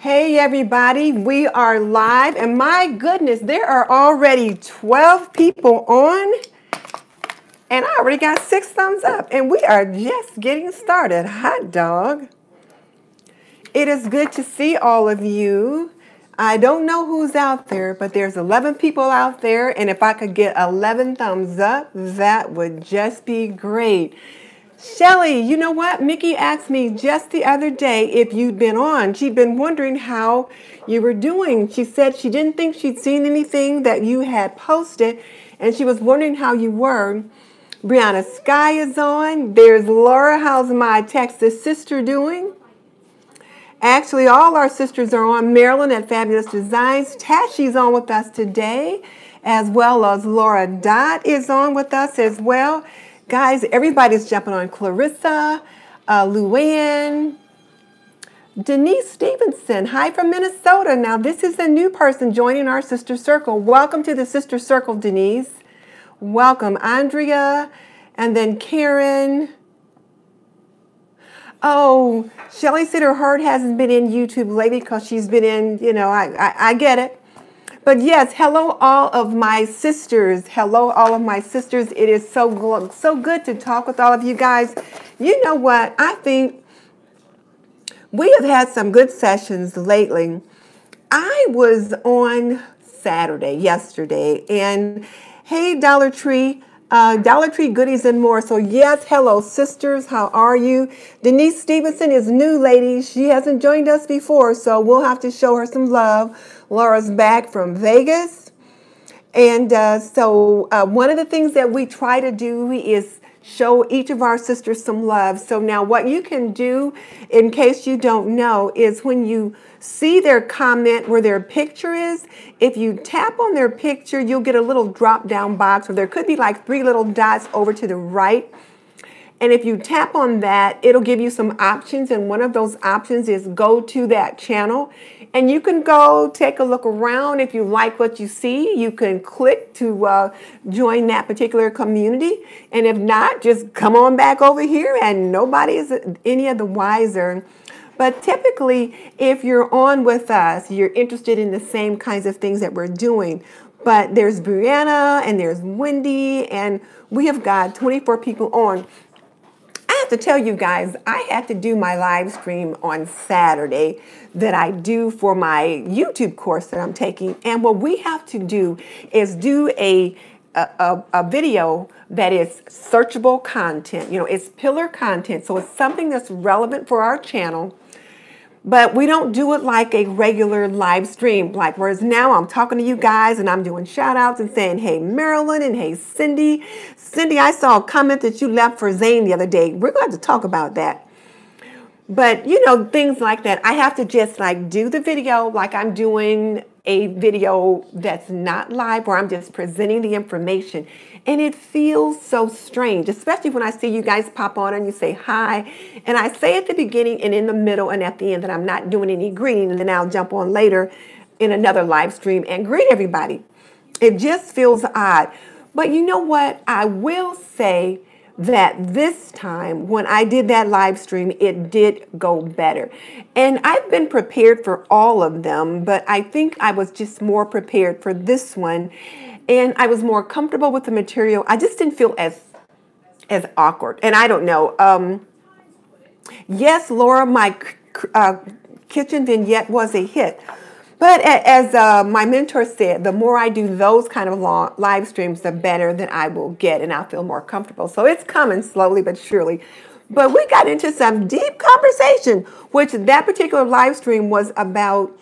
Hey everybody, we are live and my goodness, there are already 12 people on and I already got 6 thumbs up and we are just getting started. Hot dog. It is good to see all of you. I don't know who's out there, but there's 11 people out there and if I could get 11 thumbs up, that would just be great. Shelly, you know what? Mickey asked me just the other day if you'd been on. She'd been wondering how you were doing. She said she didn't think she'd seen anything that you had posted, and she was wondering how you were. Brianna Sky is on. There's Laura. How's my Texas sister doing? Actually, all our sisters are on. Marilyn at Fabulous Designs. Tashi's on with us today, as well as Laura Dot is on with us as well. Guys, everybody's jumping on. Clarissa, Luann, Denise Stevenson. Hi from Minnesota. Now, this is a new person joining our sister circle. Welcome to the sister circle, Denise. Welcome, Andrea, and then Karen. Oh, Shelly said her heart hasn't been in YouTube lately because she's been in, you know, I get it. But yes, hello all of my sisters. Hello all of my sisters. It is so good to talk with all of you guys. You know what? I think we have had some good sessions lately. I was on Saturday, yesterday, and hey, Dollar Tree goodies and more. So yes, hello sisters, how are you? Denise Stevenson is new, ladies. She hasn't joined us before, so we'll have to show her some love. Laura's back from Vegas. And so one of the things that we try to do is show each of our sisters some love. So now what you can do, in case you don't know, is when you see their comment where their picture is, if you tap on their picture, you'll get a little drop down box, or there could be like 3 little dots over to the right. And if you tap on that, it'll give you some options. And one of those options is go to that channel. And you can go take a look around. If you like what you see, you can click to join that particular community. And if not, just come on back over here and nobody is any of the wiser. But typically, if you're on with us, you're interested in the same kinds of things that we're doing. But there's Brianna and there's Wendy, and we have got 24 people on. I have to tell you guys, I had to do my live stream on Saturday that I do for my YouTube course that I'm taking. And what we have to do is do a video that is searchable content. You know, it's pillar content. So it's something that's relevant for our channel. But we don't do it like a regular live stream. Like, whereas now I'm talking to you guys and I'm doing shout outs and saying, hey, Marilyn and hey, Cindy. Cindy, I saw a comment that you left for Zane the other day. We're going to have to talk about that. But, you know, things like that. I have to just like do the video like I'm doing a video that's not live, where I'm just presenting the information. And it feels so strange, especially when I see you guys pop on and you say hi. And I say at the beginning and in the middle and at the end that I'm not doing any greeting, and then I'll jump on later in another live stream and greet everybody. It just feels odd. But you know what? I will say that this time when I did that live stream, it did go better. And I've been prepared for all of them, but I think I was just more prepared for this one. And I was more comfortable with the material. I just didn't feel as awkward. And I don't know. Yes, Laura, my kitchen vignette was a hit. But as my mentor said, the more I do those kind of long live streams, the better that I will get, and I'll feel more comfortable. So it's coming slowly but surely. But we got into some deep conversation, which that particular live stream was about.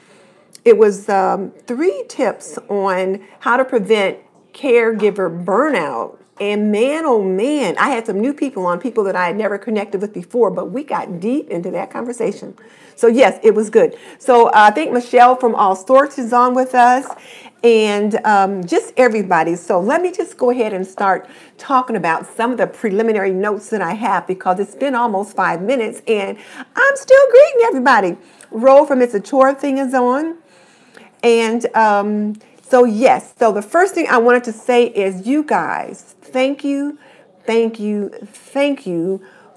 It was 3 tips on how to prevent caregiver burnout. And man, oh man, I had some new people on, people that I had never connected with before, but we got deep into that conversation. So yes, it was good. So I think Michelle from All Sorts is on with us, and just everybody. So let me just go ahead and start talking about some of the preliminary notes that I have, because it's been almost 5 minutes and I'm still greeting everybody. Roll from It's a Chore thing is on. And so yes, so the first thing I wanted to say is, you guys, thank you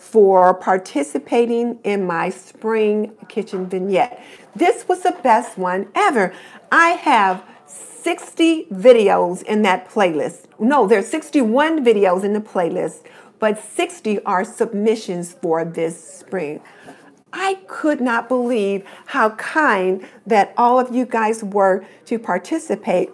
for participating in my Spring Kitchen Vignette. This was the best one ever. I have 60 videos in that playlist. No, there's 61 videos in the playlist, but 60 are submissions for this spring. I could not believe how kind that all of you guys were to participate.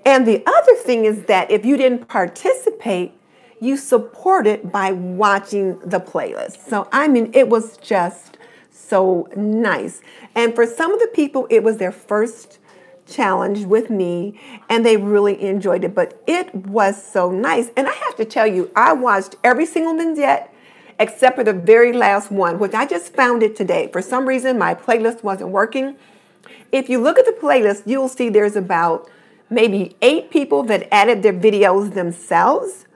And the other thing is that if you didn't participate, you support it by watching the playlist. So, I mean, it was just so nice. And for some of the people, it was their first challenge with me, and they really enjoyed it. But it was so nice. And I have to tell you, I watched every single vignette except for the very last one, which I just found it today. For some reason, my playlist wasn't working. If you look at the playlist, you'll see there's about maybe 8 people that added their videos themselves.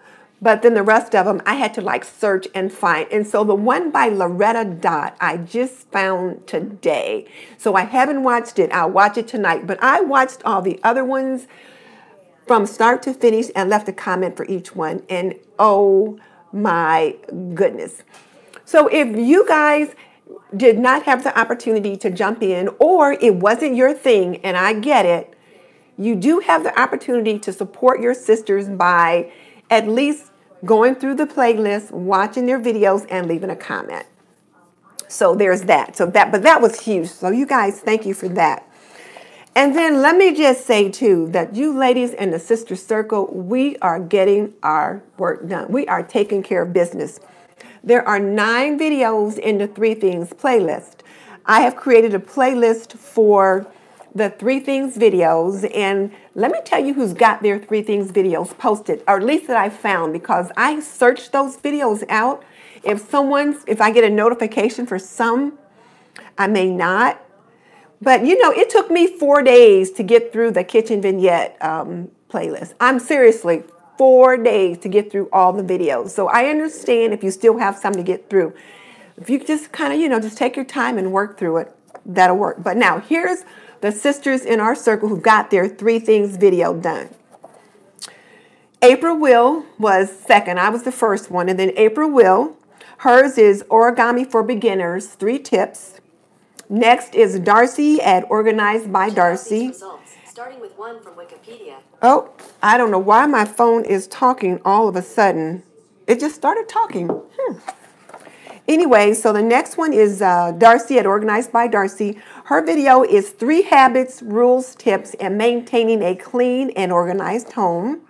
But then the rest of them, I had to like search and find. And so the one by Loretta Dot, I just found today. So I haven't watched it. I'll watch it tonight. But I watched all the other ones from start to finish and left a comment for each one. And oh my goodness. So if you guys did not have the opportunity to jump in, or it wasn't your thing, and I get it, you do have the opportunity to support your sisters by at least going through the playlist, watching their videos, and leaving a comment. So there's that. But that was huge. So you guys, thank you for that. And then let me just say too that you ladies in the sister circle, we are getting our work done. We are taking care of business. There are 9 videos in the 3 Things playlist. I have created a playlist for the 3 Things videos, and let me tell you who's got their 3 Things videos posted, or at least that I found, because I searched those videos out. If I get a notification for some, I may not. But you know, it took me 4 days to get through the Kitchen Vignette playlist. I'm seriously 4 days to get through all the videos. So I understand if you still have some to get through. If you just kind of, just take your time and work through it, that'll work. But now here's the sisters in our circle who got their 3 Things video done. April Will was second. I was the first one. And then April Will, hers is Origami for Beginners, 3 tips. Next is Darcy at Organized by Darcy. Starting with one from Wikipedia. Oh, I don't know why my phone is talking all of a sudden. It just started talking. Anyway, so the next one is Darcy at Organized by Darcy. Her video is 3 habits, rules, tips, and maintaining a clean and organized home.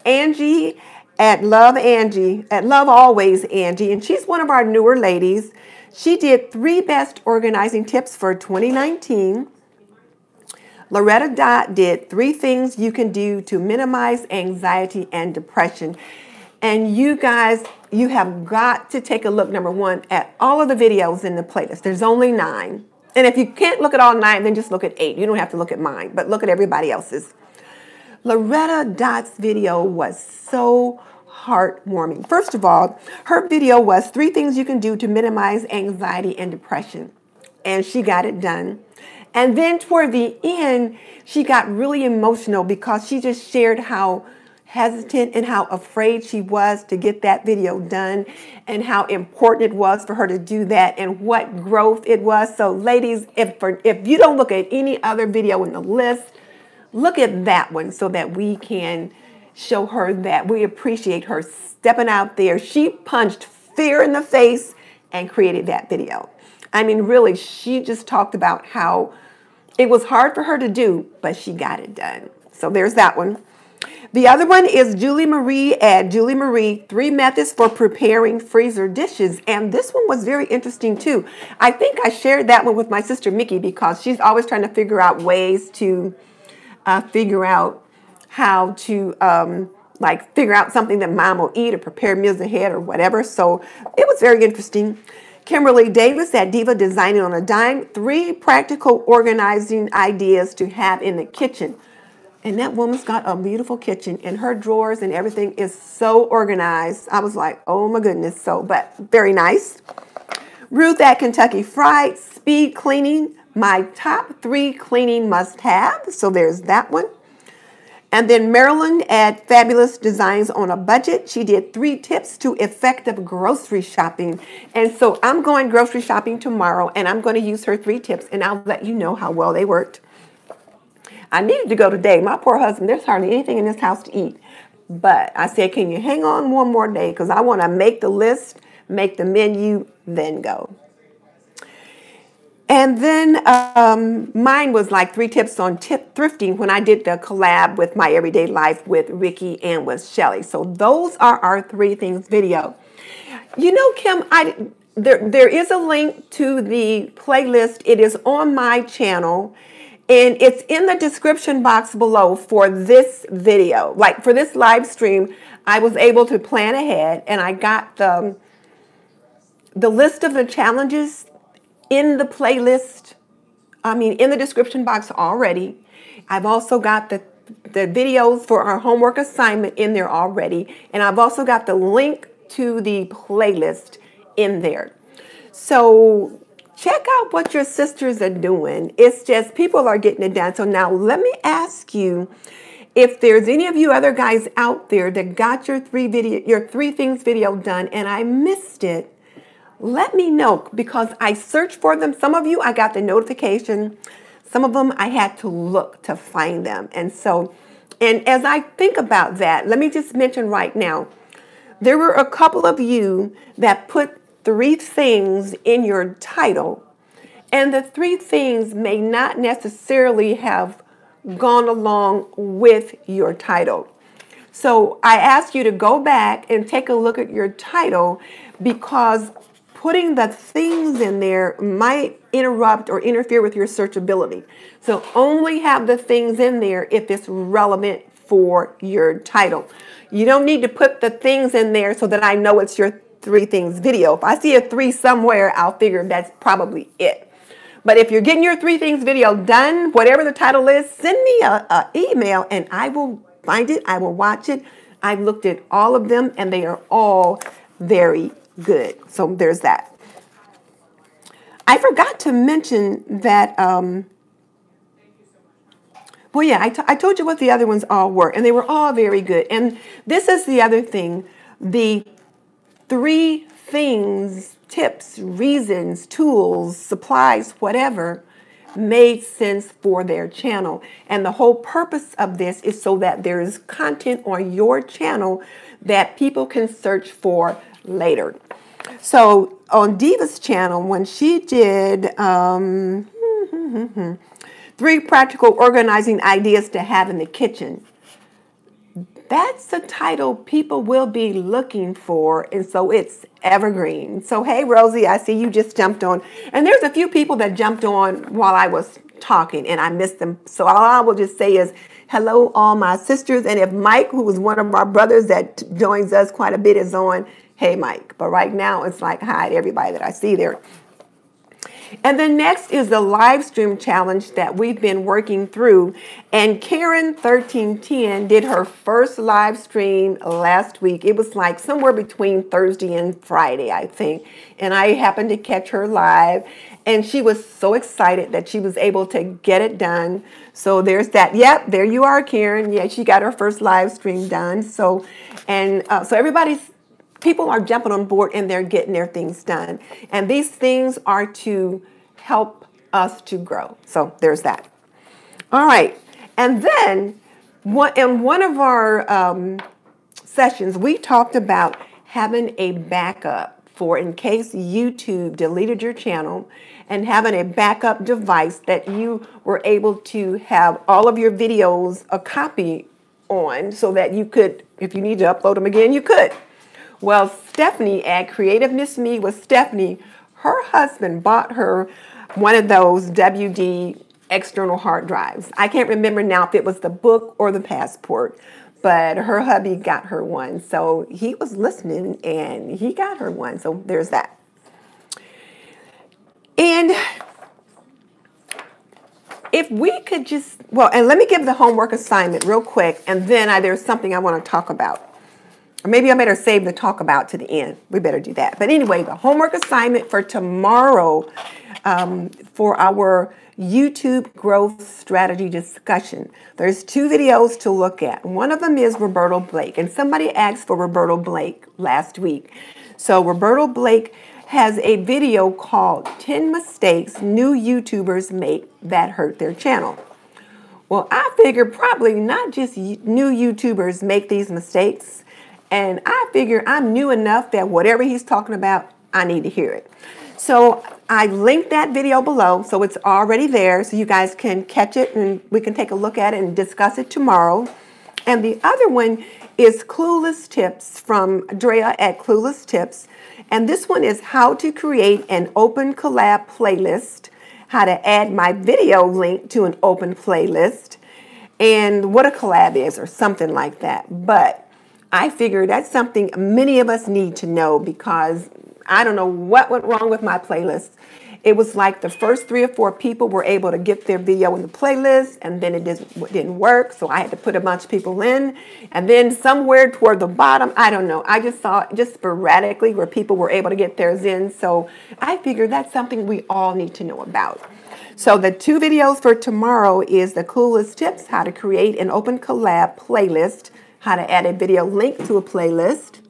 Angie at Love Always Angie, and she's one of our newer ladies. She did 3 best organizing tips for 2019. Loretta Dot did 3 things you can do to minimize anxiety and depression. And you guys, you have got to take a look, number 1, at all of the videos in the playlist. There's only 9. And if you can't look at all 9, then just look at 8. You don't have to look at mine, but look at everybody else's. Loretta Dot's video was so heartwarming. First of all, her video was 3 things you can do to minimize anxiety and depression. And she got it done. And then toward the end, she got really emotional because she just shared how hesitant and how afraid she was to get that video done and how important it was for her to do that and what growth it was. So ladies, if you don't look at any other video in the list, look at that one so that we can show her that we appreciate her stepping out there. She punched fear in the face and created that video. I mean, really, she just talked about how it was hard for her to do, but she got it done. So there's that one. The other one is Julie Marie at Julie Marie, 3 methods for preparing freezer dishes. And this one was very interesting too. I think I shared that one with my sister Mickey because she's always trying to figure out ways to figure out how to figure out something that mom will eat or prepare meals ahead or whatever. So it was very interesting. Kimberly Davis at Diva Designing on a Dime, 3 practical organizing ideas to have in the kitchen. And that woman's got a beautiful kitchen, and her drawers and everything is so organized. I was like, oh my goodness. But very nice. Ruth at Kentucky Fried, speed cleaning, my top 3 cleaning must-have. So there's that one. And then Marilyn at Fabulous Designs on a Budget. She did 3 tips to effective grocery shopping. And so I'm going grocery shopping tomorrow, and I'm going to use her 3 tips, and I'll let you know how well they worked. I needed to go today. My poor husband, there's hardly anything in this house to eat. But I said, can you hang on one more day? Because I want to make the list, make the menu, then go. And then mine was like 3 tips on thrifting when I did the collab with My Everyday Life with Ricky and with Shelly. So those are our 3 things video. You know, Kim, there is a link to the playlist. It is on my channel, and it's in the description box below for this video. Like for this live stream, I was able to plan ahead, and I got the list of the challenges in the playlist, in the description box already. I've also got the videos for our homework assignment in there already. And I've also got the link to the playlist in there. So check out what your sisters are doing. It's just people are getting it done. So now let me ask you, if there's any of you other guys out there that got your 3 things video done and I missed it, let me know, because I searched for them. Some of you, I got the notification. Some of them, I had to look to find them. And as I think about that, let me just mention right now, there were a couple of you that put 3 things in your title, and the 3 things may not necessarily have gone along with your title. So I ask you to go back and take a look at your title, because putting the things in there might interrupt or interfere with your searchability. So only have the things in there if it's relevant for your title. You don't need to put the things in there so that I know it's your 3 things video. If I see a 3 somewhere, I'll figure that's probably it. But if you're getting your 3 things video done, whatever the title is, send me an email and I will find it. I will watch it. I've looked at all of them and they are all very good. So there's that. I forgot to mention that, well, yeah, I told you what the other ones all were, and they were all very good. And this is the other thing, the 3 things, tips, reasons, tools, supplies, whatever, made sense for their channel. And the whole purpose of this is so that there is content on your channel that people can search for later. So on Diva's channel, when she did 3 practical organizing ideas to have in the kitchen, that's the title people will be looking for, and so it's evergreen. So hey, Rosie, I see you just jumped on. And there's a few people that jumped on while I was talking, and I missed them. So all I will just say is, hello, all my sisters. And if Mike, who is one of our brothers that joins us quite a bit, is on, hey, Mike. But right now, it's like, hi to everybody that I see there. And then next is the live stream challenge that we've been working through. And Karen 1310 did her first live stream last week. It was like somewhere between Thursday and Friday, I think. And I happened to catch her live. And she was so excited that she was able to get it done. So there's that. Yep, there you are, Karen. Yeah, she got her first live stream done. So people are jumping on board and they're getting their things done. And these things are to help us to grow. So there's that. All right. And then in one of our sessions, we talked about having a backup for in case YouTube deleted your channel, and having a backup device that you were able to have all of your videos a copy on so that you could, if you need to upload them again, you could. Well, Stephanie at Creative Miss Me with Stephanie, her husband bought her one of those WD external hard drives. I can't remember now if it was the book or the passport, but her hubby got her one. So he was listening and he got her one. So there's that. And if we could just, well, and let me give the homework assignment real quick, and then there's something I want to talk about. Or maybe I better save the talk about to the end. We better do that. But anyway, the homework assignment for tomorrow for our YouTube growth strategy discussion. There's 2 videos to look at. One of them is Roberto Blake. And somebody asked for Roberto Blake last week. So Roberto Blake has a video called 10 Mistakes New YouTubers Make That Hurt Their Channel. Well, I figure probably not just new YouTubers make these mistakes. And I figure I'm new enough that whatever he's talking about, I need to hear it. So I linked that video below, so it's already there, so you guys can catch it and we can take a look at it and discuss it tomorrow. And the other one is Clueless Tips from Drea at Clueless Tips. And this one is how to create an open collab playlist, how to add my video link to an open playlist, and what a collab is or something like that. But I figure that's something many of us need to know because I don't know what went wrong with my playlist. It was like the first 3 or 4 people were able to get their video in the playlist, and then it didn't work, so I had to put a bunch of people in. And then somewhere toward the bottom, I don't know, I just saw just sporadically where people were able to get theirs in. So I figured that's something we all need to know about. So the 2 videos for tomorrow is the Clueless Tips, how to create an open collab playlist, how to add a video link to a playlist,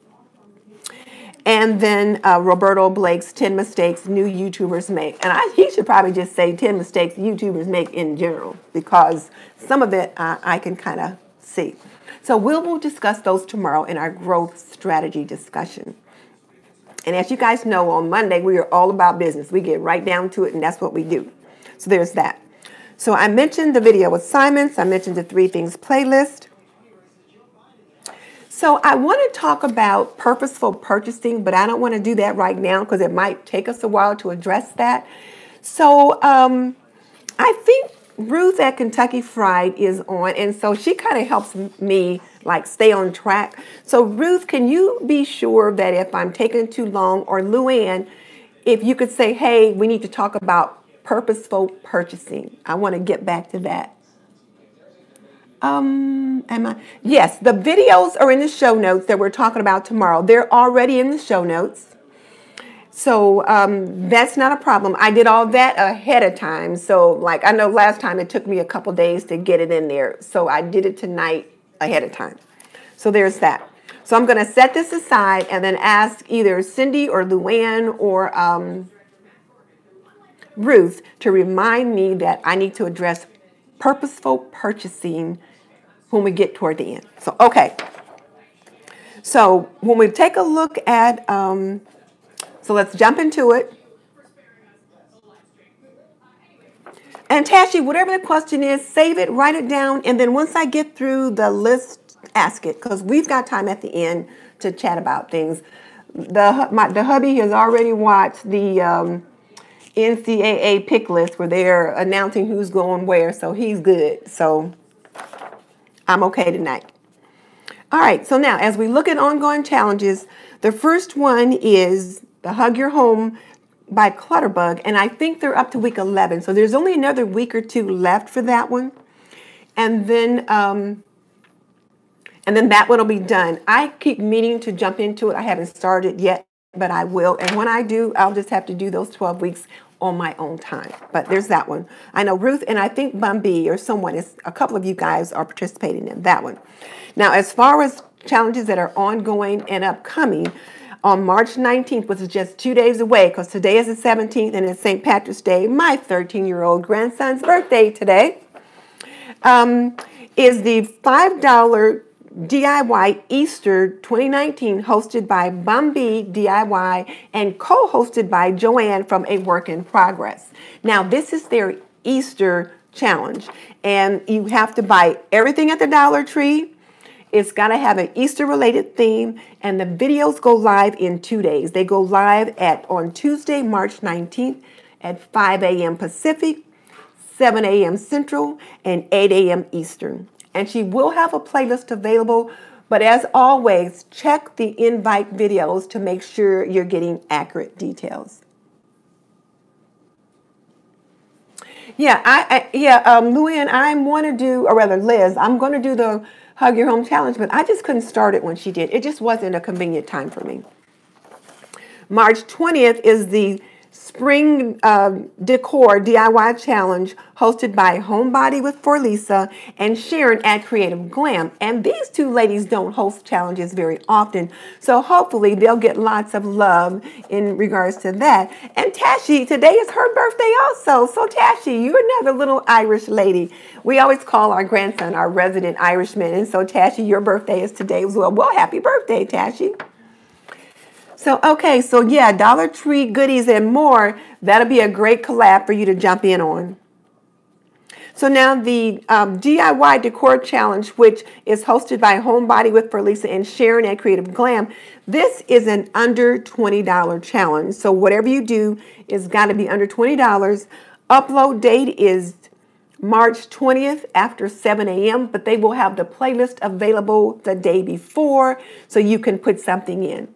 and then Roberto Blake's 10 Mistakes New YouTubers Make. And he should probably just say 10 Mistakes YouTubers Make in general, because some of it I can kind of see. So we'll discuss those tomorrow in our growth strategy discussion. And as you guys know, on Monday, we are all about business. We get right down to it, and that's what we do. So there's that. So I mentioned the video assignments. I mentioned the 3 Things playlist. So I want to talk about purposeful purchasing, but I don't want to do that right now because it might take us a while to address that. So I think Ruth at Kentucky Fried is on, and so she kind of helps me like stay on track. So Ruth, can you be sure that if I'm taking too long, or Luann, if you could say, hey, we need to talk about purposeful purchasing. I want to get back to that. Yes, the videos are in the show notes that we're talking about tomorrow. They're already in the show notes. So that's not a problem. I did all that ahead of time. So like I know last time it took me a couple days to get it in there. So I did it tonight ahead of time. So there's that. So I'm going to set this aside and then ask either Cindy or Luann or Ruth to remind me that I need to address purposeful purchasing when we get toward the end. So, okay. So when we take a look at, so let's jump into it. And Tashi, whatever the question is, save it, write it down, and then once I get through the list, ask it, because we've got time at the end to chat about things. The hubby has already watched the NCAA pick list where they're announcing who's going where, so he's good. So I'm okay tonight. All right, so now as we look at ongoing challenges, the first one is the Hug Your Home by ClutterBug, and I think they're up to week 11, so there's only another week or 2 left for that one, and then that one will be done. I keep meaning to jump into it. I haven't started yet, but I will, and when I do, I'll just have to do those 12 weeks on my own time. But there's that one. I know Ruth and I think Bum Bea or someone, a couple of you guys are participating in that one. Now, as far as challenges that are ongoing and upcoming, on March 19th, which is just 2 days away, because today is the 17th and it's St. Patrick's Day, my 13-year-old grandson's birthday today, is the $5 DIY Easter 2019, hosted by Bum Bea DIY and co-hosted by Joanne from A Work in Progress. Now, this is their Easter challenge, and you have to buy everything at the Dollar Tree. It's got to have an Easter-related theme, and the videos go live in 2 days. They go live on Tuesday, March 19th at 5 a.m. Pacific, 7 a.m. Central, and 8 a.m. Eastern. And she will have a playlist available, but as always, check the invite videos to make sure you're getting accurate details. Yeah, Luann, I want to do, or rather Liz, I'm going to do the Hug Your Home Challenge, but I just couldn't start it when she did. It just wasn't a convenient time for me. March 20th is the Spring Décor DIY Challenge hosted by Homebody with Forlisa and Sharon at Creative Glam. And these two ladies don't host challenges very often, so hopefully they'll get lots of love in regards to that. And Tashi, today is her birthday also. So Tashi, you're another little Irish lady. We always call our grandson our resident Irishman. And so Tashi, your birthday is today as well. Well, happy birthday, Tashi. So, okay, so yeah, Dollar Tree goodies and more. That'll be a great collab for you to jump in on. So now the DIY Decor Challenge, which is hosted by Homebody with Forlisa and Sharon at Creative Glam. This is an under $20 challenge. So whatever you do is got to be under $20. Upload date is March 20th after 7 a.m., but they will have the playlist available the day before so you can put something in.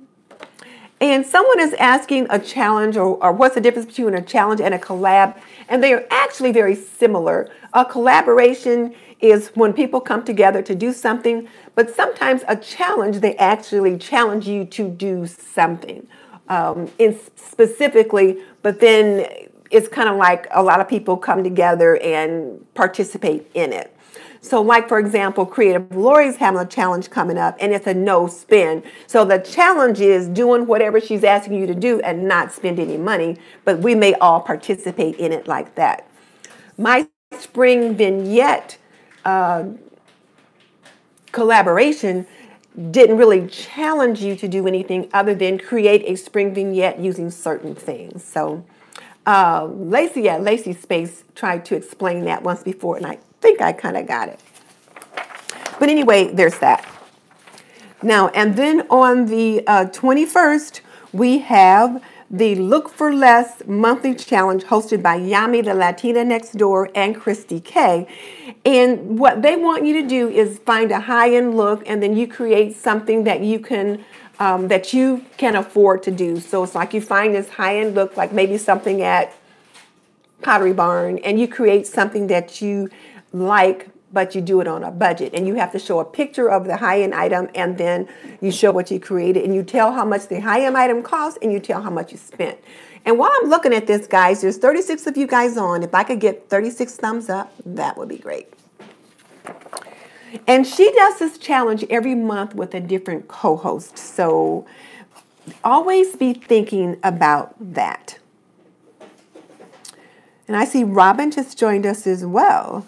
And someone is asking a challenge or what's the difference between a challenge and a collab, and they are actually very similar. A collaboration is when people come together to do something, but sometimes a challenge, they actually challenge you to do something specifically, but then it's kind of like a lot of people come together and participate in it. So like, for example, Creative Lori's having a challenge coming up, and it's a no spend. So the challenge is doing whatever she's asking you to do and not spend any money, but we may all participate in it like that. My Spring Vignette collaboration didn't really challenge you to do anything other than create a spring vignette using certain things. So Lacey at Lacey Space tried to explain that once before, and I think I kind of got it. But anyway, there's that. Now, and then on the 21st, we have the Look for Less monthly challenge hosted by Yami, the Latina next door, and Christy K. And what they want you to do is find a high-end look, and then you create something that you can afford to do. So it's like you find this high-end look, like maybe something at Pottery Barn, and you create something that you like, but you do it on a budget. And you have to show a picture of the high-end item, and then you show what you created, and you tell how much the high-end item costs, and you tell how much you spent. And while I'm looking at this, guys, there's 36 of you guys on. If I could get 36 thumbs up, that would be great. And she does this challenge every month with a different co-host. So always be thinking about that. And I see Robin just joined us as well.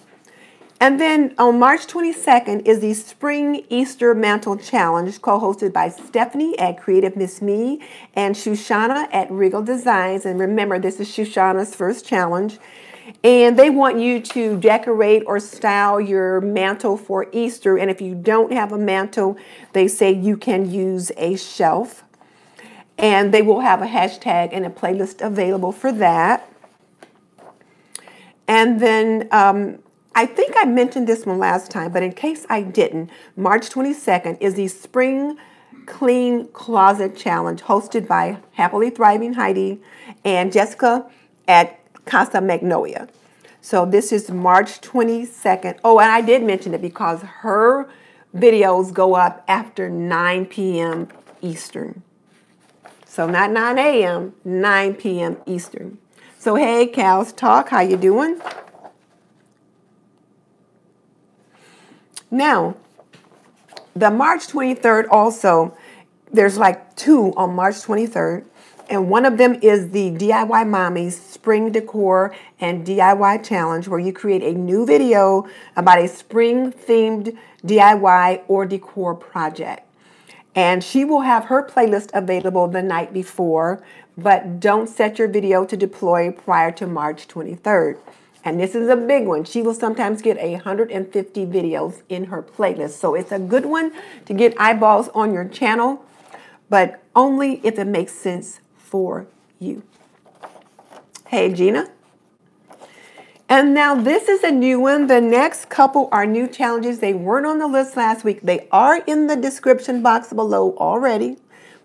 And then on March 22nd is the Spring Easter Mantel Challenge, co-hosted by Stephanie at Creative Miss Me and Shushana at Regal Designs. And remember, this is Shushana's first challenge. And they want you to decorate or style your mantle for Easter. And if you don't have a mantle, they say you can use a shelf. And they will have a hashtag and a playlist available for that. And then I think I mentioned this one last time, but in case I didn't, March 22nd is the Spring Clean Closet Challenge hosted by Happily Thriving Heidi and Jessica at Casa Magnolia. So this is March 22nd. Oh, and I did mention it because her videos go up after 9 p.m. Eastern. So not 9 a.m., 9 p.m. Eastern. So hey, Cows Talk, how you doing? Now, the March 23rd also, there's like two on March 23rd. And one of them is the DIY Mommy's Spring Decor and DIY Challenge, where you create a new video about a spring-themed DIY or decor project. And she will have her playlist available the night before, but don't set your video to deploy prior to March 23rd. And this is a big one. She will sometimes get 150 videos in her playlist. So it's a good one to get eyeballs on your channel, but only if it makes sense for you. Hey, Gina. And now this is a new one. The next couple are new challenges. They weren't on the list last week. They are in the description box below already,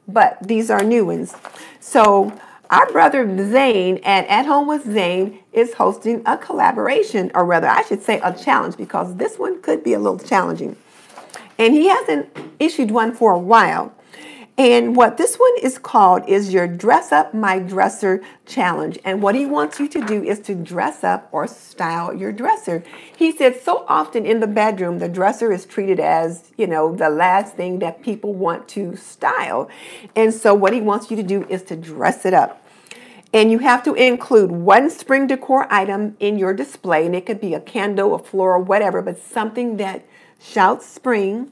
but these are new ones. So our brother Zane at Home with Zane is hosting a collaboration, or rather I should say a challenge, because this one could be a little challenging. And he hasn't issued one for a while. And what this one is called is your Dress Up My Dresser Challenge. And what he wants you to do is to dress up or style your dresser. He said so often in the bedroom, the dresser is treated as, you know, the last thing that people want to style. And so what he wants you to do is to dress it up. And you have to include one spring decor item in your display. And it could be a candle, a floral, whatever, but something that shouts spring.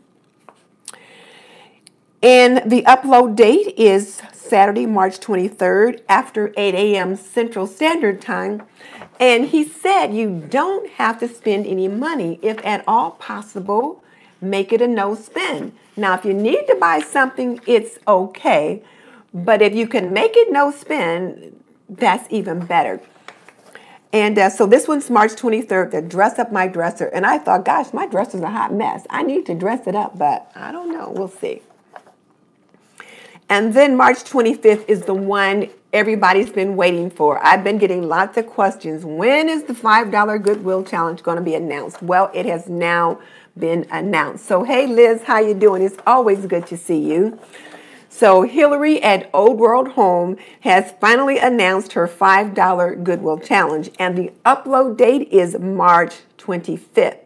And the upload date is Saturday, March 23rd after 8 a.m. Central Standard Time. And he said you don't have to spend any money. If at all possible, make it a no spend. Now, if you need to buy something, it's okay. But if you can make it no spend, that's even better. And so this one's March 23rd, the Dress Up My Dresser. And I thought, gosh, my dresser's a hot mess. I need to dress it up, but I don't know. We'll see. And then March 25th is the one everybody's been waiting for. I've been getting lots of questions. When is the $5 Goodwill Challenge going to be announced? Well, it has now been announced. So, hey, Liz, how you doing? It's always good to see you. So Hillary at Old World Home has finally announced her $5 Goodwill Challenge. And the upload date is March 25th.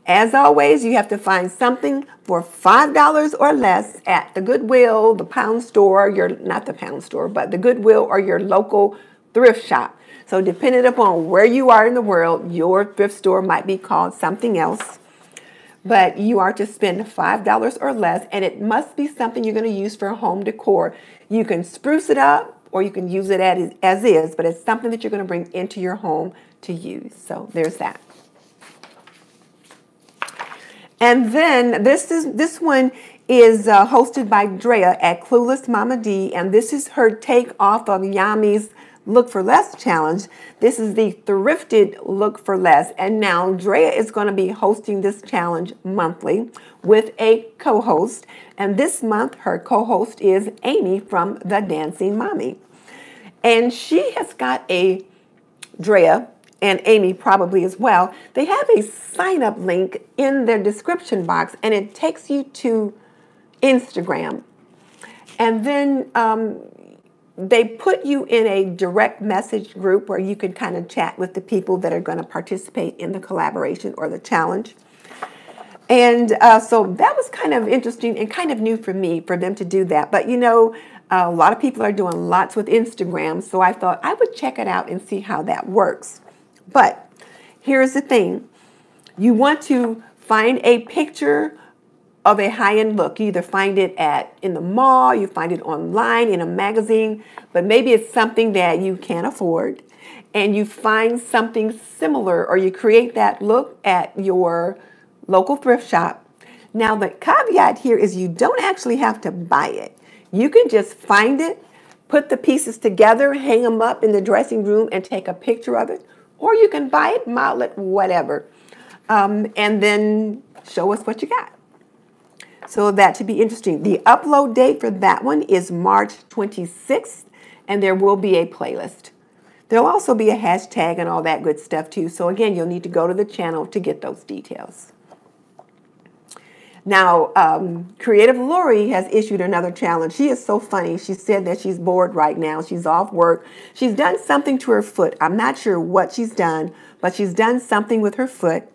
As always, you have to find something for $5 or less at the Goodwill, the pound store, not the pound store, but the Goodwill or your local thrift shop. So depending upon where you are in the world, your thrift store might be called something else. But you are to spend $5 or less, and it must be something you're going to use for home decor. You can spruce it up or you can use it as is, but it's something that you're going to bring into your home to use. So there's that. And then this one is hosted by Drea at Clueless Mama D, and this is her take off of Yami's Look for Less challenge. This is the thrifted Look for Less, and now Drea is going to be hosting this challenge monthly with a co-host, and this month her co-host is Amy from The Dancing Mommy, and she has got Drea and Amy probably as well, they have a sign-up link in their description box, and it takes you to Instagram. And then they put you in a direct message group where you can kind of chat with the people that are going to participate in the collaboration or the challenge. And so that was kind of interesting and kind of new for me for them to do that. But, you know, a lot of people are doing lots with Instagram, so I thought I would check it out and see how that works. But here's the thing. You want to find a picture of a high-end look. You either find it in the mall, you find it online, in a magazine, but maybe it's something that you can't afford, and you find something similar, or you create that look at your local thrift shop. Now, the caveat here is you don't actually have to buy it. You can just find it, put the pieces together, hang them up in the dressing room, and take a picture of it. Or you can buy it, model it, whatever, and then show us what you got. So that should be interesting. The upload date for that one is March 26th, and there will be a playlist. There'll also be a hashtag and all that good stuff too. So again, you'll need to go to the channel to get those details. Now, Creative Lori has issued another challenge. She is so funny. She said that she's bored right now. She's off work. She's done something to her foot. I'm not sure what she's done, but she's done something with her foot.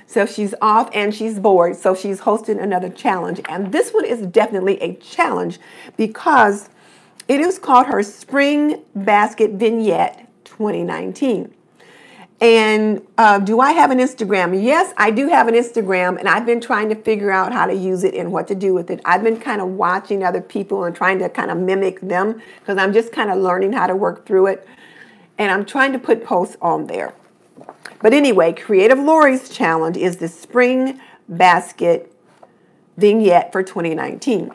So she's off and she's bored. So she's hosting another challenge. And this one is definitely a challenge because it is called her Spring Basket Vignette 2019. And do I have an Instagram? Yes, I do have an Instagram, and I've been trying to figure out how to use it and what to do with it. I've been kind of watching other people and trying to kind of mimic them because I'm just kind of learning how to work through it. And I'm trying to put posts on there. But anyway, Creative Lori's challenge is the Spring Basket Vignette for 2019.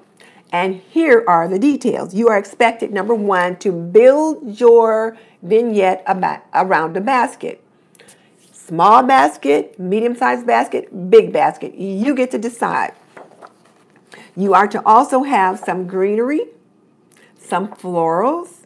And here are the details. You are expected, number one, to build your vignette around a basket. Small basket, medium-sized basket, big basket. You get to decide. You are to also have some greenery, some florals,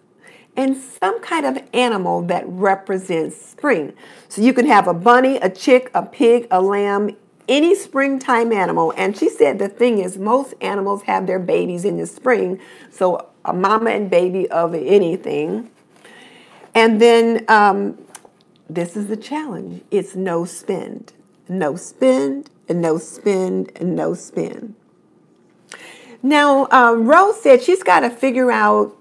and some kind of animal that represents spring. So you can have a bunny, a chick, a pig, a lamb, any springtime animal. And she said the thing is most animals have their babies in the spring. So a mama and baby of anything. And then this is the challenge. It's no spend. No spend, and no spend, and no spend. Now, Rose said she's got to figure out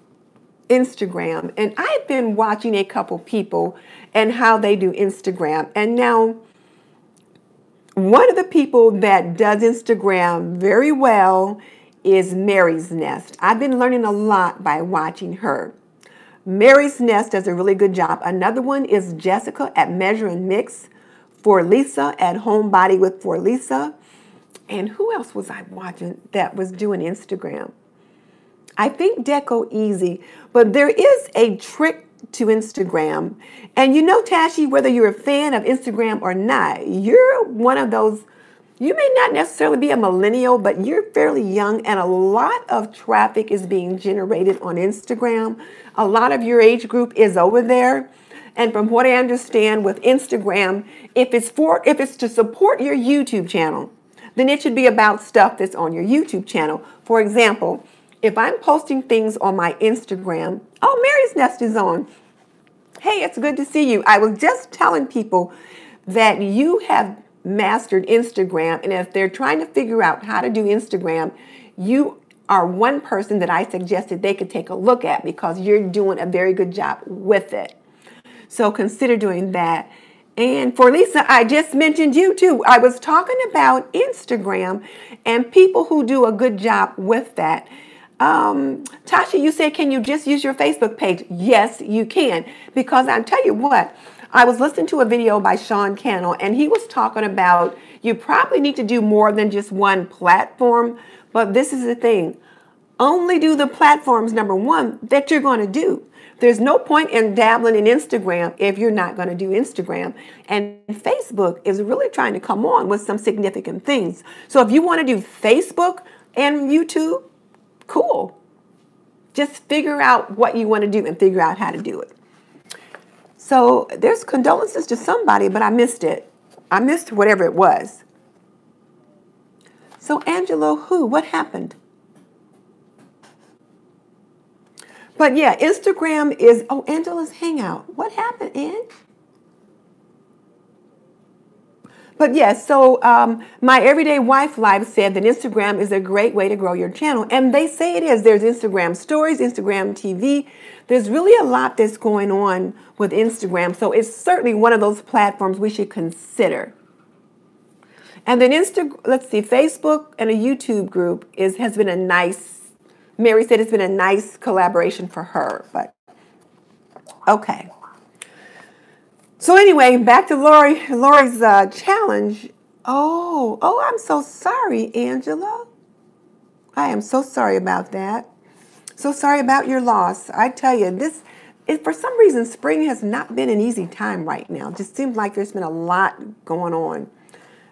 Instagram. And I've been watching a couple people and how they do Instagram. And now, one of the people that does Instagram very well is Mary's Nest. I've been learning a lot by watching her. Mary's Nest does a really good job. Another one is Jessica at Measure and Mix. Forlisa at Homebody with Forlisa. And who else was I watching that was doing Instagram? I think Deco Easy. But there is a trick to Instagram. And you know, Tashi, whether you're a fan of Instagram or not, you're one of those, you may not necessarily be a millennial, but you're fairly young, and a lot of traffic is being generated on Instagram. A lot of your age group is over there. And from what I understand with Instagram, if it's to support your YouTube channel, then it should be about stuff that's on your YouTube channel. For example, if I'm posting things on my Instagram, oh, Mary's Nest is on. Hey, it's good to see you. I was just telling people that you have mastered Instagram, and if they're trying to figure out how to do Instagram, you are one person that I suggested they could take a look at because you're doing a very good job with it. So consider doing that. And for Lisa, I just mentioned you too. I was talking about Instagram and people who do a good job with that. Tasha, you said, can you just use your Facebook page? Yes, you can. Because I'll tell you what, I was listening to a video by Sean Cannell, and he was talking about you probably need to do more than just one platform. But this is the thing. Only do the platforms, number one, that you're going to do. There's no point in dabbling in Instagram if you're not going to do Instagram. And Facebook is really trying to come on with some significant things. So if you want to do Facebook and YouTube, cool. Just figure out what you want to do and figure out how to do it. So there's condolences to somebody, but I missed it. I missed whatever it was. So Angelo, who? What happened? But yeah, Instagram is, oh, Angela's Hangout. What happened, Ange? But yeah, so my Everyday Wife Live said that Instagram is a great way to grow your channel. And they say it is. There's Instagram Stories, Instagram TV. There's really a lot that's going on with Instagram. So it's certainly one of those platforms we should consider. And then let's see, Facebook and a YouTube group has been a nice, Mary said it's been a nice collaboration for her, but okay. So anyway, back to Lori's challenge. Oh, I'm so sorry, Angela. I am so sorry about that. So sorry about your loss. I tell you, for some reason, spring has not been an easy time right now. It just seems like there's been a lot going on.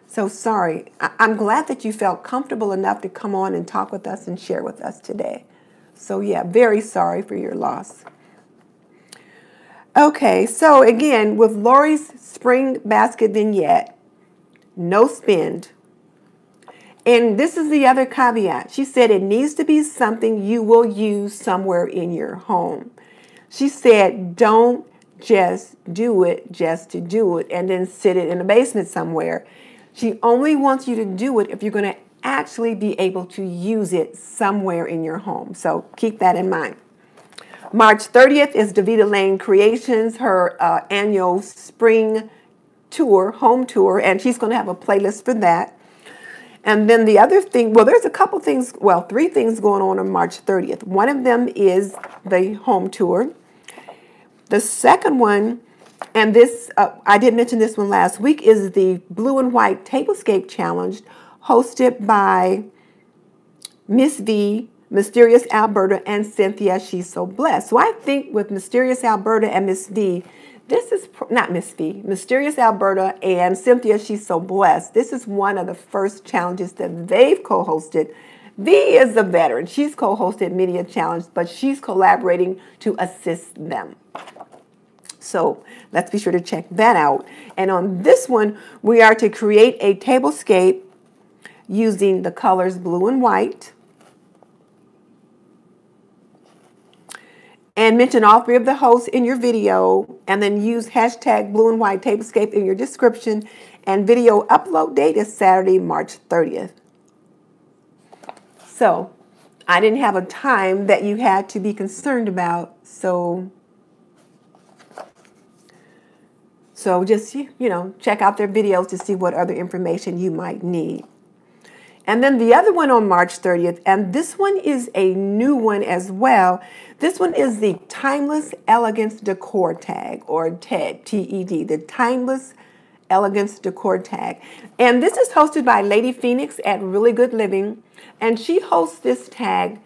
So sorry. I'm glad that you felt comfortable enough to come on and talk with us and share with us today. So yeah, very sorry for your loss. Okay, so again, with Lori's spring basket vignette, no spend. And this is the other caveat. She said it needs to be something you will use somewhere in your home. She said, don't just do it just to do it and then sit it in the basement somewhere. She only wants you to do it if you're going to actually be able to use it somewhere in your home. So keep that in mind. March 30th is Davita Lane Creations, her annual spring tour, home tour, and she's going to have a playlist for that. And then the other thing, well, there's a couple things, well, 3 things going on March 30th. One of them is the home tour. The second one, and this, I did mention this one last week, is the Blue and White Tablescape Challenge, hosted by Miss V, Mysterious Alberta, and Cynthia She's So Blessed. So I think with Mysterious Alberta and Miss V, this is, not Miss V, Mysterious Alberta and Cynthia She's So Blessed, this is one of the first challenges that they've co-hosted. V is the veteran. She's co-hosted many a challenge, but she's collaborating to assist them. So let's be sure to check that out. And on this one, we are to create a tablescape using the colors blue and white. And mention all three of the hosts in your video, and then use hashtag blue and white tablescape in your description. And video upload date is Saturday, March 30th. So I didn't have a time that you had to be concerned about. So just, check out their videos to see what other information you might need. And then the other one on March 30th, and this one is a new one as well. This one is the Timeless Elegance Decor Tag, or TED, T-E-D, the Timeless Elegance Decor Tag. And this is hosted by Lady Phoenix at Really Good Living. And she hosts this tag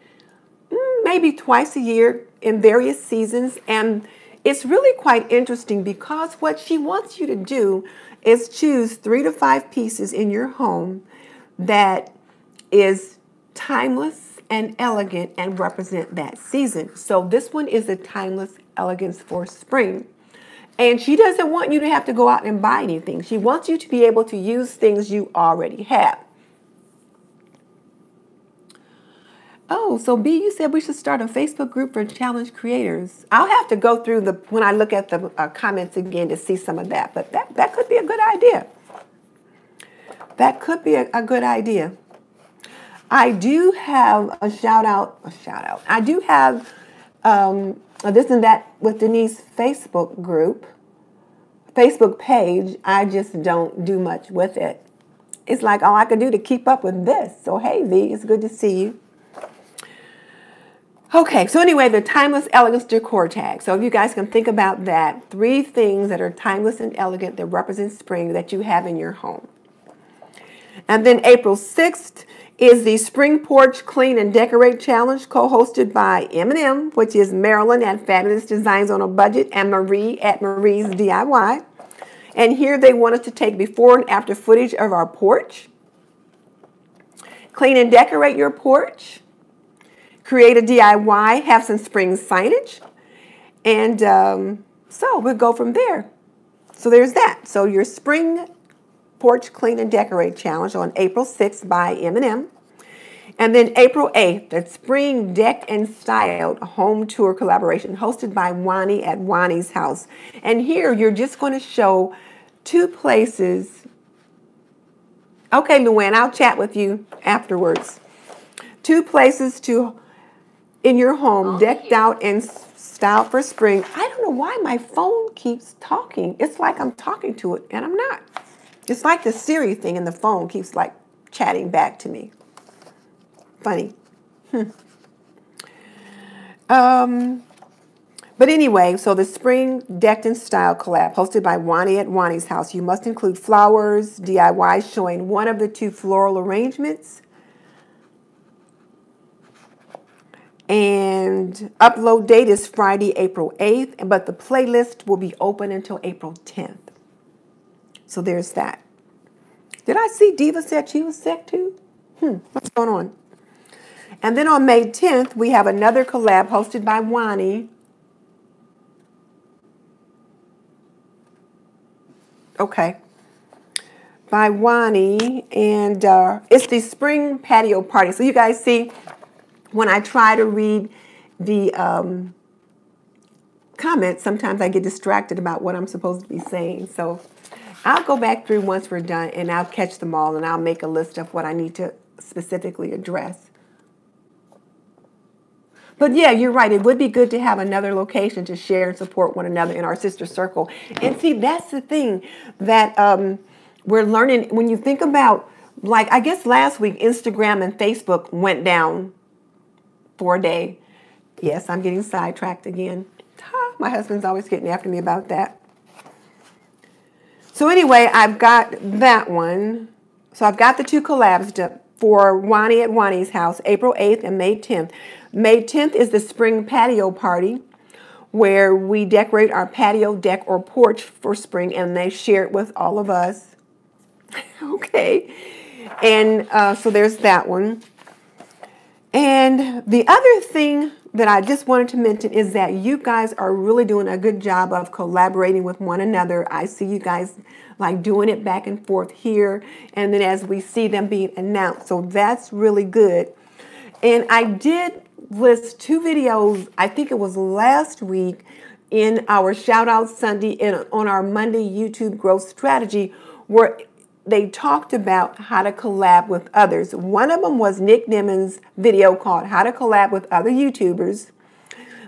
maybe twice a year in various seasons. And it's really quite interesting because what she wants you to do is choose 3 to 5 pieces in your home that is timeless and elegant and represent that season. So this one is the Timeless Elegance for spring. And she doesn't want you to have to go out and buy anything. She wants you to be able to use things you already have. Oh, so B, you said we should start a Facebook group for challenge creators. I'll have to go through when I look at the comments again to see some of that. But that could be a good idea. That could be a good idea. I do have a shout out. I do have this and that with Denise Facebook page. I just don't do much with it. It's like all I can do to keep up with this. So hey V, it's good to see you. Okay, so anyway, the Timeless Elegance Decor Tag. So if you guys can think about that, 3 things that are timeless and elegant that represent spring that you have in your home. And then April 6th is the Spring Porch Clean and Decorate Challenge, co-hosted by M&M, which is Marilyn at Fabulous Designs on a Budget, and Marie at Marie's DIY. And here they want us to take before and after footage of our porch. Clean and decorate your porch. Create a DIY, have some spring signage. And so we'll go from there. So there's that. So your Spring Porch Clean and Decorate Challenge on April 6th by M&M. And then April 8th, the Spring Decked and Styled Home Tour Collaboration hosted by Wani at Wani's house. And here you're just going to show 2 places. Okay, Luann, I'll chat with you afterwards. 2 places in your home decked out and styled for spring. I don't know why my phone keeps talking. It's like I'm talking to it and I'm not. It's like the Siri thing in the phone keeps like chatting back to me. Funny. But anyway, so the Spring Decked and Styled collab hosted by Wani at Wani's house. You must include flowers, DIY showing one of the 2 floral arrangements. And upload date is Friday, April 8th, but the playlist will be open until April 10th. So there's that. Did I see Diva said she was sick too? What's going on? And then on May 10th, we have another collab hosted by Wani. Okay. By Wani, and it's the Spring Patio Party. So you guys see, when I try to read the comments, sometimes I get distracted about what I'm supposed to be saying. So I'll go back through once we're done, and I'll catch them all, and I'll make a list of what I need to specifically address. But yeah, you're right. It would be good to have another location to share and support one another in our sister circle. And see, that's the thing that we're learning. When you think about, like, I guess last week, Instagram and Facebook went down for a day. Yes, I'm getting sidetracked again. My husband's always getting after me about that. So anyway, I've got that one. So I've got the 2 collabs for Wani at Wani's house, April 8th and May 10th. May 10th is the Spring Patio Party, where we decorate our patio, deck, or porch for spring, and they share it with all of us. Okay. And so there's that one. And the other thing that I just wanted to mention is that you guys are really doing a good job of collaborating with one another. I see you guys like doing it back and forth here, and then as we see them being announced. So that's really good. And I did list 2 videos, I think it was last week, in our Shout Out Sunday and on our Monday YouTube growth strategy, where they talked about how to collab with others. One of them was Nick Nimon's video called How to Collab with Other YouTubers.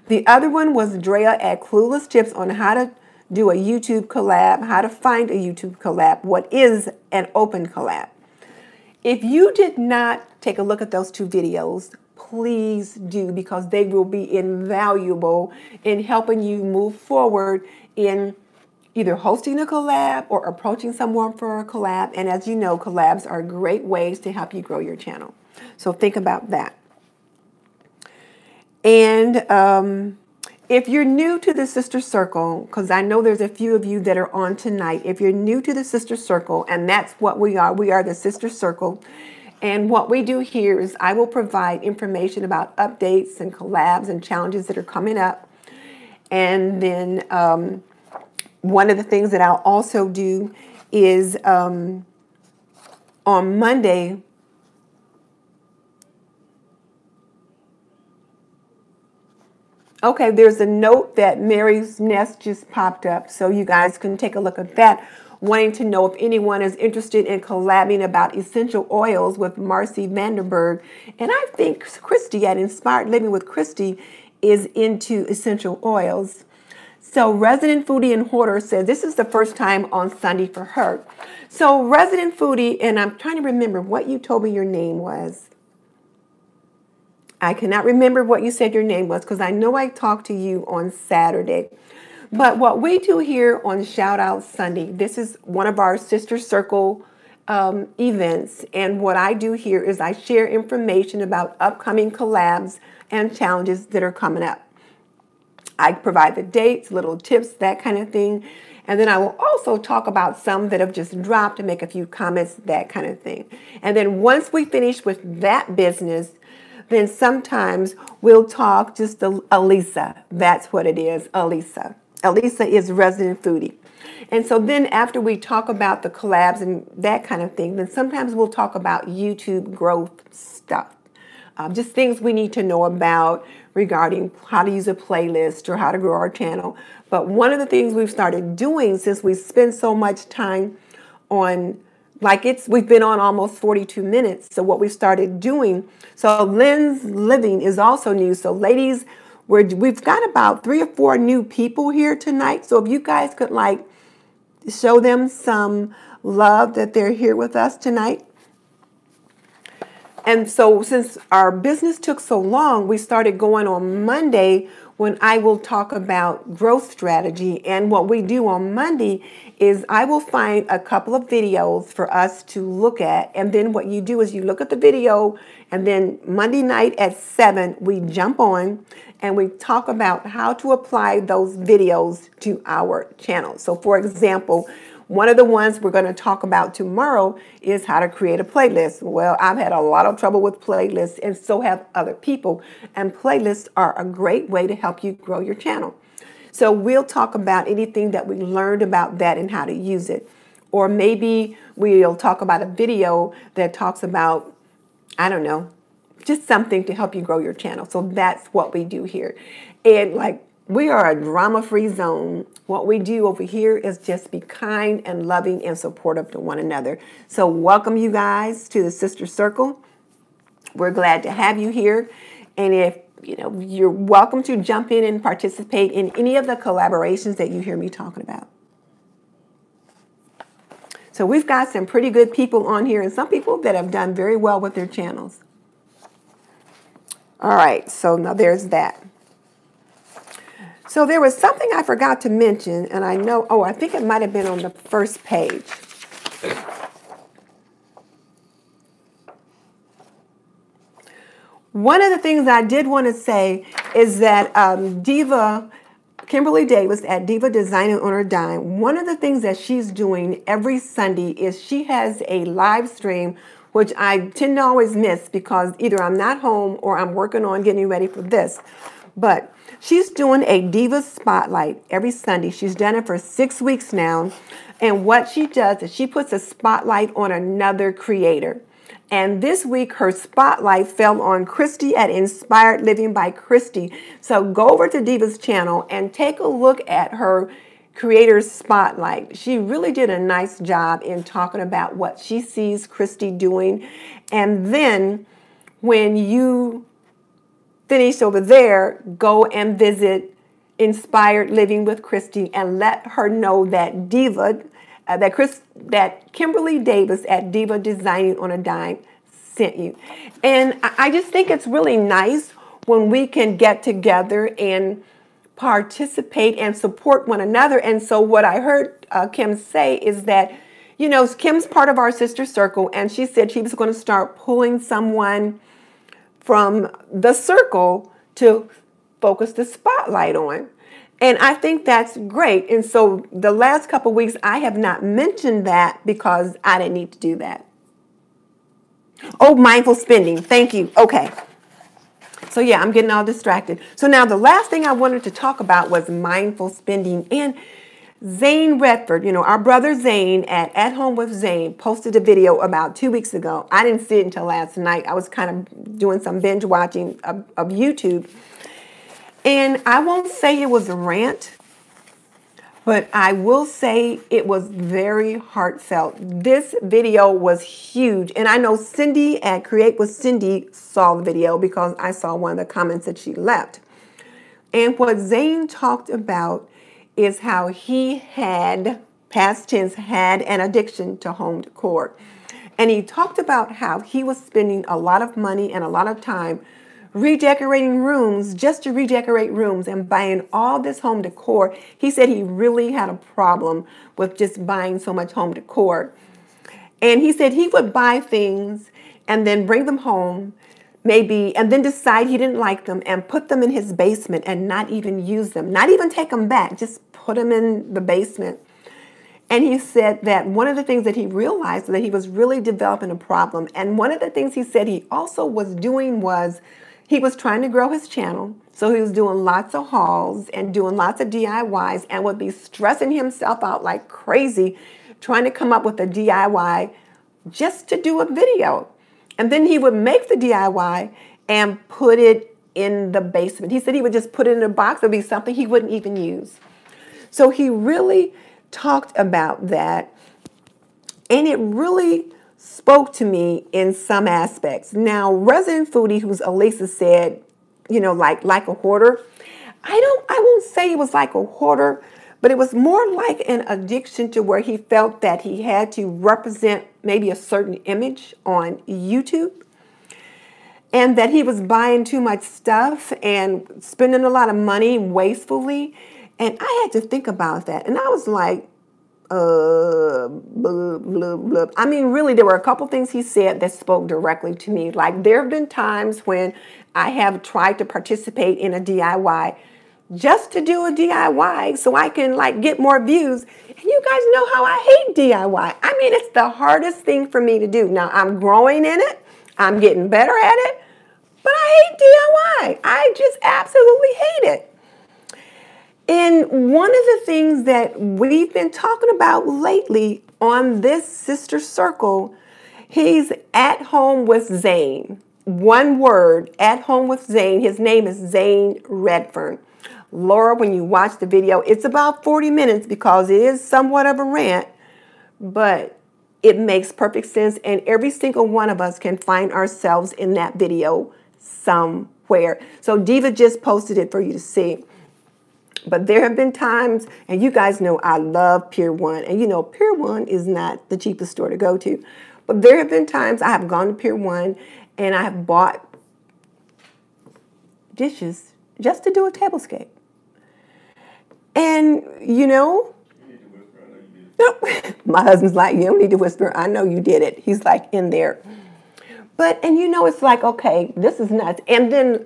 The other one was Drea at Clueless Tips on how to do a YouTube collab, how to find a YouTube collab, what is an open collab. If you did not take a look at those 2 videos, please do, because they will be invaluable in helping you move forward in either hosting a collab or approaching someone for a collab. And as you know, collabs are great ways to help you grow your channel. So think about that. And if you're new to the Sister Circle, because I know there's a few of you that are on tonight, if you're new to the Sister Circle, and that's what we are the Sister Circle. And what we do here is I will provide information about updates and collabs and challenges that are coming up. And then one of the things that I'll also do is on Monday, okay, there's a note that Mary's Nest just popped up, so you guys can take a look at that, wanting to know if anyone is interested in collabing about essential oils with Marcy Vanderberg. And I think Christy at Inspired Living with Christy is into essential oils. So Resident Foodie and Hoarder said this is the first time on Sunday for her. So Resident Foodie, and I'm trying to remember what you told me your name was. I cannot remember what you said your name was because I know I talked to you on Saturday. But what we do here on Shout Out Sunday, this is one of our Sister Circle events. And what I do here is I share information about upcoming collabs and challenges that are coming up. I provide the dates, little tips, that kind of thing. And then I will also talk about some that have just dropped and make a few comments, that kind of thing. And then once we finish with that business, then sometimes we'll talk just to Elisa. That's what it is, Elisa. Elisa is Resident Foodie. And so then after we talk about the collabs and that kind of thing, then sometimes we'll talk about YouTube growth stuff. Just things we need to know about regarding how to use a playlist or how to grow our channel. But one of the things we've started doing since we spend so much time on, we've been on almost 42 minutes. So what we started doing, so Lynn's Living is also new. So ladies, we've got about 3 or 4 new people here tonight. So if you guys could show them some love that they're here with us tonight. And so since our business took so long, we started going on Monday when I will talk about growth strategy. And what we do on Monday is I will find a couple of videos for us to look at. And then what you do is you look at the video, and then Monday night at 7, we jump on and we talk about how to apply those videos to our channel. So for example, one of the ones we're going to talk about tomorrow is how to create a playlist. Well, I've had a lot of trouble with playlists, and so have other people. And playlists are a great way to help you grow your channel. So we'll talk about anything that we learned about that and how to use it. Or maybe we'll talk about a video that talks about, I don't know, just something to help you grow your channel. So that's what we do here. And we are a drama-free zone. What we do over here is just be kind and loving and supportive to one another. So welcome you guys to the Sister Circle. We're glad to have you here. And if you're welcome to jump in and participate in any of the collaborations that you hear me talking about. So we've got some pretty good people on here and some people that have done very well with their channels. All right, so now there's that. So there was something I forgot to mention, and I think it might have been on the first page. One of the things I did want to say is that Diva, Kimberly Davis at Diva Designing on Her Dime, one of the things that she's doing every Sunday is she has a live stream, which I tend to always miss because either I'm not home or I'm working on getting ready for this. But she's doing a Diva Spotlight every Sunday. She's done it for 6 weeks now. And what she does is she puts a spotlight on another creator. And this week, her spotlight fell on Kristin at Inspired Living by Kristin. So go over to Diva's channel and take a look at her creator's spotlight. She really did a nice job in talking about what she sees Kristin doing. And then when you finish over there, go and visit Inspired Living with Kristin and let her know that that Kimberly Davis at Diva Designing on a Dime sent you. And I just think it's really nice when we can get together and participate and support one another. And so what I heard Kim say is that, you know, Kim's part of our sister circle, and she said she was going to start pulling someone from the circle to focus the spotlight on. And I think that's great. And so the last couple of weeks, I have not mentioned that because I didn't need to do that. Oh, mindful spending. Thank you. Okay. So yeah, I'm getting all distracted. So now the last thing I wanted to talk about was mindful spending. And Zane Redford, you know, our brother Zane at Home with Zane posted a video about 2 weeks ago. I didn't see it until last night. I was kind of doing some binge watching of YouTube. And I won't say it was a rant, but I will say it was very heartfelt. This video was huge. And I know Cindy at Create with Cindy saw the video because I saw one of the comments that she left. And what Zane talked about is how he had, past tense, had an addiction to home decor. And he talked about how he was spending a lot of money and a lot of time redecorating rooms just to redecorate rooms and buying all this home decor. He said he really had a problem with just buying so much home decor. And he said he would buy things and then bring them home, maybe, and then decide he didn't like them and put them in his basement and not even use them, not even take them back, just put them in the basement. And he said that one of the things that he realized that he was really developing a problem. And one of the things he said he also was doing was he was trying to grow his channel. So he was doing lots of hauls and doing lots of DIYs and would be stressing himself out like crazy trying to come up with a DIY just to do a video. And then he would make the DIY and put it in the basement. He said he would just put it in a box. It would be something he wouldn't even use. So he really talked about that. And it really spoke to me in some aspects. Now, Resident Foodie, who's Elisa, said, you know, like a hoarder. I won't say it was like a hoarder, but it was more like an addiction to where he felt that he had to represent maybe a certain image on YouTube, and that he was buying too much stuff and spending a lot of money wastefully. And I had to think about that. And I was like, blah, blah, blah. I mean, really, there were a couple things he said that spoke directly to me. Like, there have been times when I have tried to participate in a DIY just to do a DIY so I can, like, get more views. And you guys know how I hate DIY. I mean, it's the hardest thing for me to do. Now, I'm growing in it. I'm getting better at it. But I hate DIY. I just absolutely hate it. And one of the things that we've been talking about lately on this sister circle, he's at home with Zane. One word, at home with Zane. His name is Zane Redfern. Laura, when you watch the video, it's about 40 minutes because it is somewhat of a rant, but it makes perfect sense. And every single one of us can find ourselves in that video somewhere. So Diva just posted it for you to see. But there have been times, and you guys know I love Pier 1. And you know, Pier 1 is not the cheapest store to go to. But there have been times I have gone to Pier 1 and I have bought dishes just to do a tablescape. And, you know, my husband's like, you don't need to whisper. I know you did it. He's like in there. But, and you know, it's like, okay, this is nuts. And then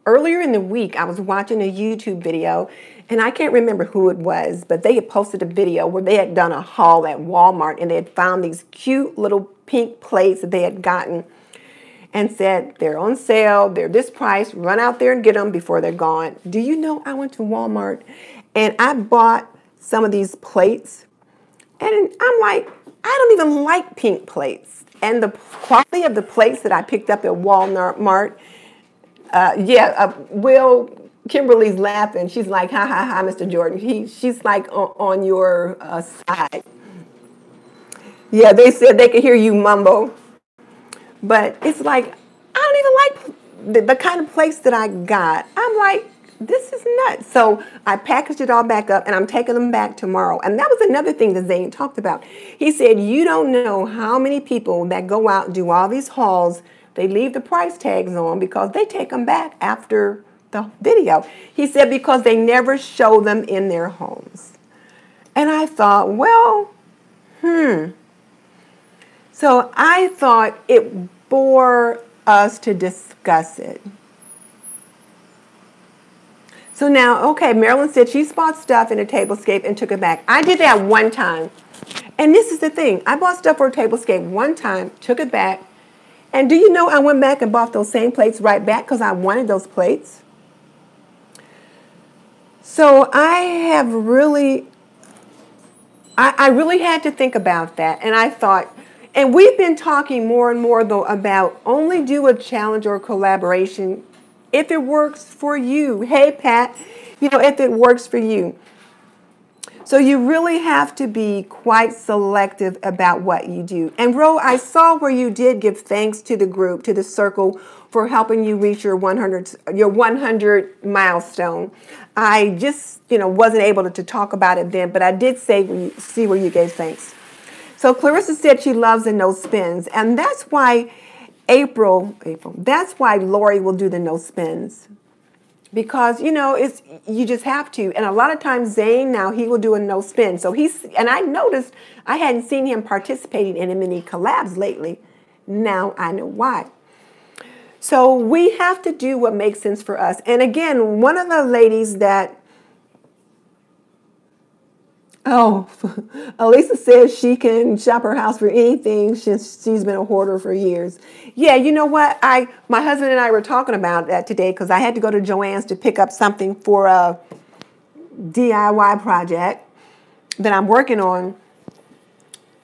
earlier in the week, I was watching a YouTube video, and I can't remember who it was, but they had posted a video where they had done a haul at Walmart, and they had found these cute little pink plates that they had gotten. and said, they're on sale, they're this price, run out there and get them before they're gone. Do you know, I went to Walmart and I bought some of these plates, and I'm like, I don't even like pink plates. And the quality of the plates that I picked up at Walmart, Kimberly's laughing. She's like, ha, ha, ha, Mr. Jordan. She's like on your side. Yeah, they said they could hear you mumble. But it's like, I don't even like the kind of plates that I got. I'm like, this is nuts. So I packaged it all back up, and I'm taking them back tomorrow. And that was another thing that Zane talked about. He said, you don't know how many people that go out and do all these hauls, they leave the price tags on because they take them back after the video. He said because they never show them in their homes. And I thought, well, So I thought it bore us to discuss it. So now, okay, Marilyn said she bought stuff in a tablescape and took it back. I did that one time. And this is the thing. I bought stuff for a tablescape one time, took it back. And do you know I went back and bought those same plates right back because I wanted those plates? So I really had to think about that. And I thought, and we've been talking more and more, though, about only do a challenge or collaboration if it works for you. Hey, Pat, if it works for you. So you really have to be quite selective about what you do. And Ro, I saw where you did give thanks to the group, to the circle, for helping you reach your 100 milestone. I just, wasn't able to talk about it then, but I did see where you gave thanks. So Clarissa said she loves the no spins, and that's why that's why Lori will do the no spins. Because, you just have to. And a lot of times Zane now, he will do a no spin. So and I noticed I hadn't seen him participating in many collabs lately. Now I know why. So we have to do what makes sense for us. And again, one of the ladies that, Elisa says she can shop her house for anything since she's been a hoarder for years. Yeah, you know what? My husband and I were talking about that today because I had to go to Joanne's to pick up something for a DIY project that I'm working on.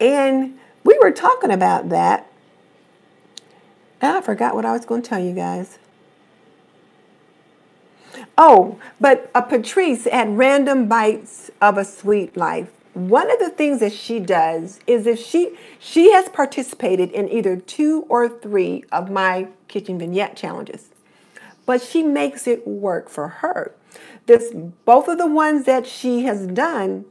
And we were talking about that. And I forgot what I was going to tell you guys. Oh, but Patrice at Random Bites of a Sweet Life. One of the things that she does is if she has participated in either 2 or 3 of my kitchen vignette challenges, but she makes it work for her. Both of the ones that she has done,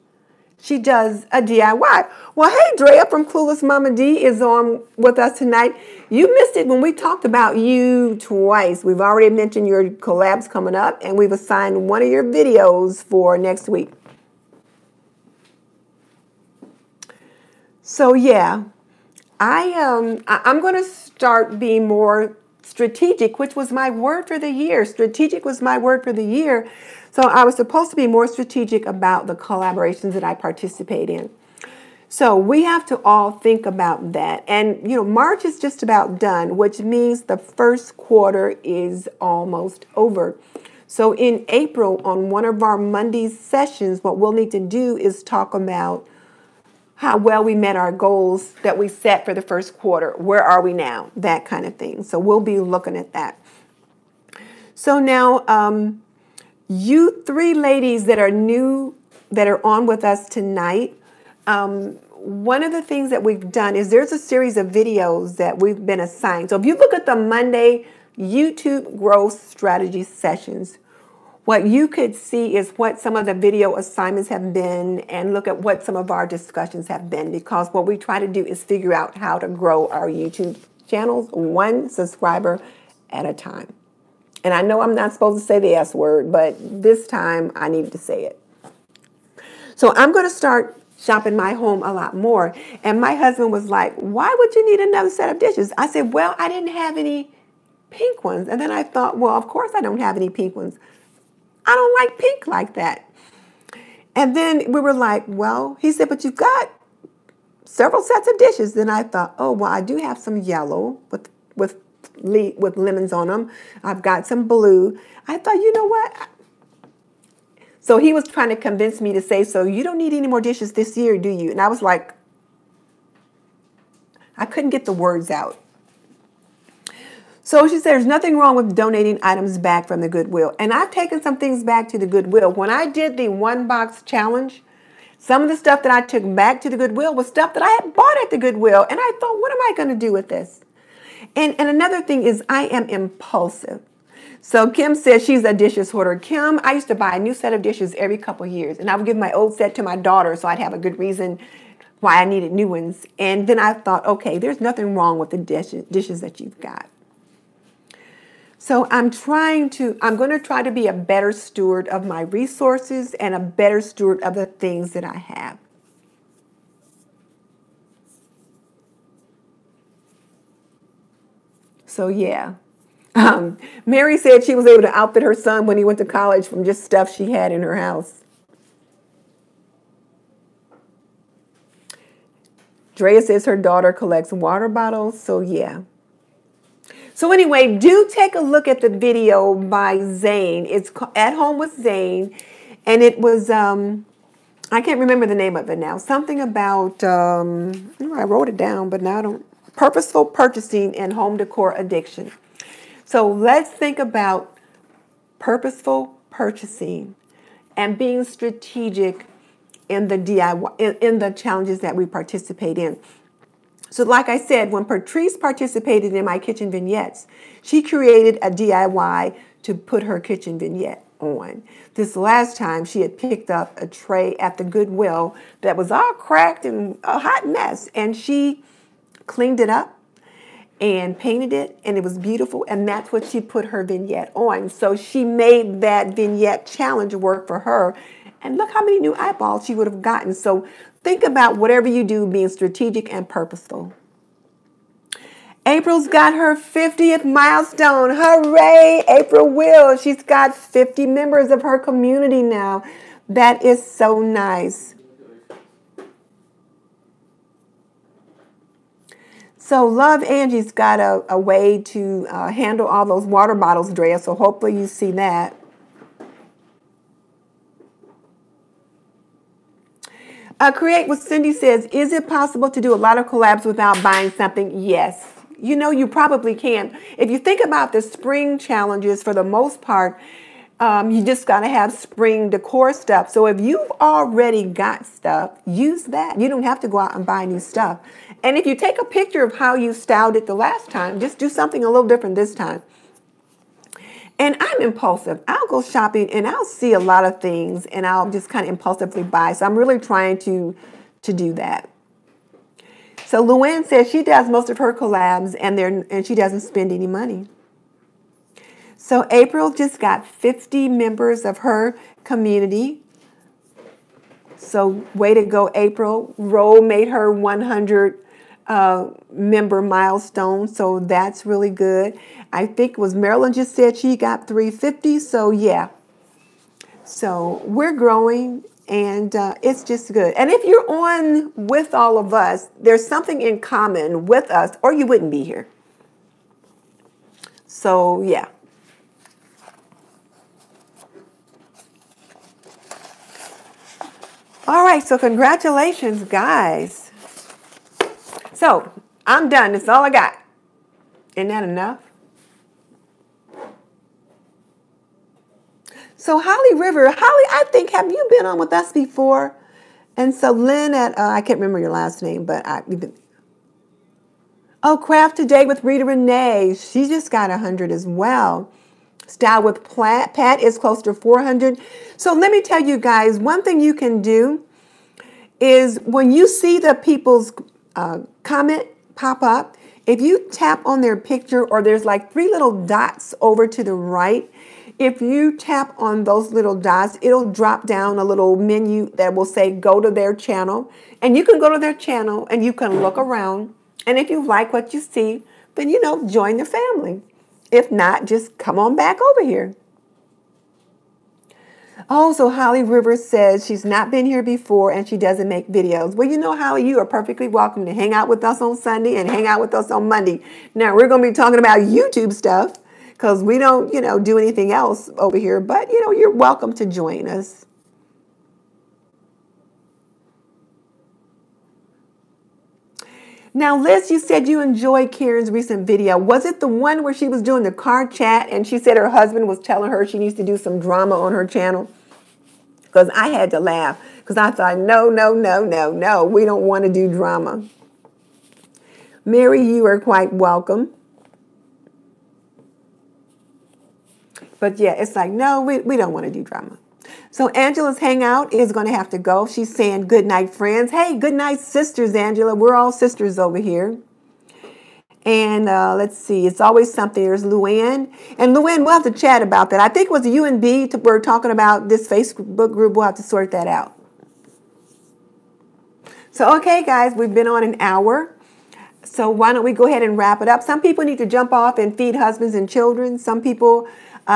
she does a DIY. Well, hey, Drea from Clueless Mama D is on with us tonight. You missed it when we talked about you twice. We've already mentioned your collabs coming up, and we've assigned one of your videos for next week. So yeah, I'm going to start being more strategic, which was my word for the year. Strategic was my word for the year. So I was supposed to be more strategic about the collaborations that I participate in. So we have to all think about that. And, March is just about done, which means the first quarter is almost over. So in April, on one of our Monday sessions, what we'll need to do is talk about how well we met our goals that we set for the first quarter. Where are we now? That kind of thing. So we'll be looking at that. So now, you 3 ladies that are new, that are on with us tonight, one of the things that we've done is there's a series of videos that we've been assigned. So if you look at the Monday YouTube growth strategy sessions, what you could see is what some of the video assignments have been and look at what some of our discussions have been, because what we try to do is figure out how to grow our YouTube channels 1 subscriber at a time. And I know I'm not supposed to say the S word, but this time I needed to say it. So I'm going to start shopping my home a lot more. And my husband was like, why would you need another set of dishes? I said, well, I didn't have any pink ones. And then I thought, well, of course I don't have any pink ones. I don't like pink like that. And then we were like, well, he said, but you've got several sets of dishes. Then I thought, oh, well, I do have some yellow with with lemons on them. I've got some blue. I thought, you know what? So he was trying to convince me to say, so you don't need any more dishes this year, do you? And I was like, I couldn't get the words out. So she said, there's nothing wrong with donating items back from the Goodwill. And I've taken some things back to the Goodwill. When I did the 1-box challenge, some of the stuff that I took back to the Goodwill was stuff that I had bought at the Goodwill. And I thought, what am I going to do with this? And another thing is I am impulsive. So Kim says she's a dishes hoarder. Kim, I used to buy a new set of dishes every couple of years. And I would give my old set to my daughter so I'd have a good reason why I needed new ones. And then I thought, okay, there's nothing wrong with the dishes that you've got. So I'm going to try to be a better steward of my resources and a better steward of the things that I have. So yeah. Mary said she was able to outfit her son when he went to college from just stuff she had in her house. Drea says her daughter collects water bottles. So yeah. So anyway, do take a look at the video by Zane. It's At Home with Zane. And it was, I can't remember the name of it now. Something about, I wrote it down, but now I don't. Purposeful purchasing and home decor addiction. So let's think about purposeful purchasing and being strategic in the DIY, in the challenges that we participate in. So like I said, when Patrice participated in my kitchen vignettes, she created a DIY to put her kitchen vignette on. This last time she had picked up a tray at the Goodwill that was all cracked and a hot mess. And she cleaned it up and painted it, and it was beautiful. And that's what she put her vignette on. So she made that vignette challenge work for her. And look how many new eyeballs she would have gotten. So think about whatever you do being strategic and purposeful. April's got her 50th milestone. Hooray! April will. She's got 50 members of her community now. That is so nice. So Love Angie's got a way to handle all those water bottles, Drea. So hopefully you see that. Create with Cindy says, is it possible to do a lot of collabs without buying something? Yes. You know, you probably can. If you think about the spring challenges, for the most part, you just got to have spring decor stuff. So if you've already got stuff, use that. You don't have to go out and buy new stuff. And if you take a picture of how you styled it the last time, just do something a little different this time. And I'm impulsive. I'll go shopping and I'll see a lot of things and I'll just kind of impulsively buy. So I'm really trying to do that. So Luann says she does most of her collabs and she doesn't spend any money. So April just got 50 members of her community. So way to go, April. Ro made her 100 member milestone. So that's really good. I think it was Marilyn just said she got 350. So yeah. So we're growing and it's just good. And if you're on with all of us, there's something in common with us or you wouldn't be here. So yeah. All right, so congratulations, guys. So I'm done. That's all I got. Isn't that enough? So Holly River, Holly, I think, have you been on with us before? And so Lynn at, I can't remember your last name, but we've been. Oh, Craft Today with Rita Renee. She just got 100 as well. Style with Pat is close to 400. So let me tell you guys, one thing you can do is when you see the people's comment pop up, if you tap on their picture or there's like 3 little dots over to the right, if you tap on those little dots, it'll drop down a little menu that will say go to their channel. And you can go to their channel and you can look around. And if you like what you see, then, you know, join the family. If not, just come on back over here. Oh, so Holly Rivers says she's not been here before and she doesn't make videos. Well, you know, Holly, you are perfectly welcome to hang out with us on Sunday and hang out with us on Monday. Now, we're going to be talking about YouTube stuff because we don't, you know, do anything else over here. But, you know, you're welcome to join us. Now, Liz, you said you enjoyed Karen's recent video. Was it the one where she was doing the car chat and she said her husband was telling her she needs to do some drama on her channel? Because I had to laugh because I thought, no, no, no, no, no, we don't want to do drama. Mary, you are quite welcome. But yeah, it's like, no, we don't want to do drama. So Angela's hangout is going to have to go. She's saying good night, friends. Hey, good night, sisters, Angela. We're all sisters over here. And let's see. It's always something. There's Luann. And Luann, we'll have to chat about that. I think it was you and B were talking about this Facebook group. We'll have to sort that out. So, okay, guys, we've been on an hour. So why don't we go ahead and wrap it up? Some people need to jump off and feed husbands and children. Some people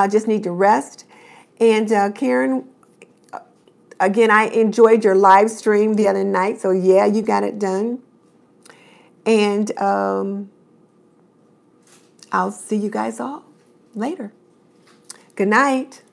just need to rest. And Karen, again, I enjoyed your live stream the other night. So, yeah, you got it done. And I'll see you guys all later. Good night.